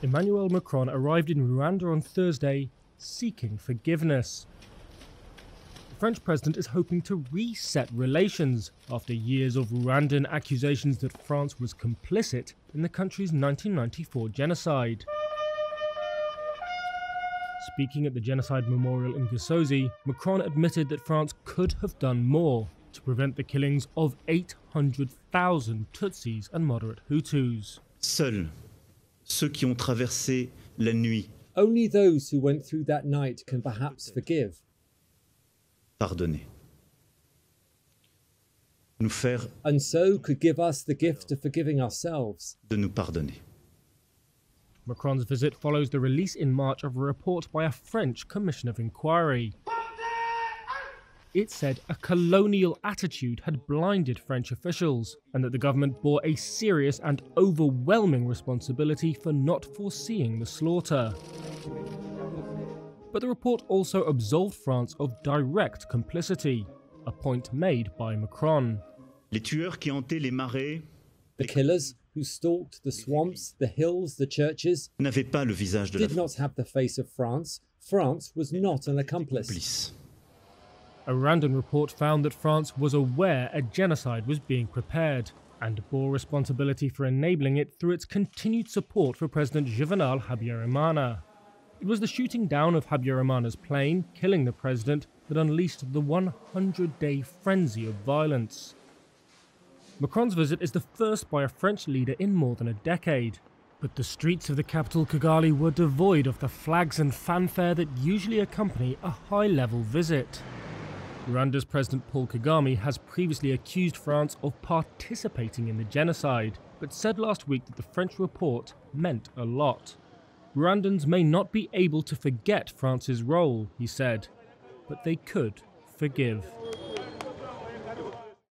Emmanuel Macron arrived in Rwanda on Thursday, seeking forgiveness. The French president is hoping to reset relations after years of Rwandan accusations that France was complicit in the country's 1994 genocide. Speaking at the genocide memorial in Gisozi, Macron admitted that France could have done more to prevent the killings of 800,000 Tutsis and moderate Hutus. Seuls ceux qui ont traversé la nuit. Only those who went through that night can perhaps forgive. Pardonner. Nous faire. And so could give us the gift of forgiving ourselves. De nous pardonner. Macron's visit follows the release in March of a report by a French commission of inquiry. It said a colonial attitude had blinded French officials, and that the government bore a serious and overwhelming responsibility for not foreseeing the slaughter. But the report also absolved France of direct complicity, a point made by Macron. Les tueurs qui hantaient les marais. The killers who stalked the swamps, the hills, the churches, n'avaient pas le visage de la did not have the face of France. France was not an accomplice. A Rwandan report found that France was aware a genocide was being prepared and bore responsibility for enabling it through its continued support for President Juvenal Habyarimana. It was the shooting down of Habyarimana's plane, killing the president, that unleashed the 100-day frenzy of violence. Macron's visit is the first by a French leader in more than a decade, but the streets of the capital Kigali were devoid of the flags and fanfare that usually accompany a high-level visit. Rwanda's President Paul Kagame has previously accused France of participating in the genocide, but said last week that the French report meant a lot. Rwandans may not be able to forget France's role, he said, but they could forgive.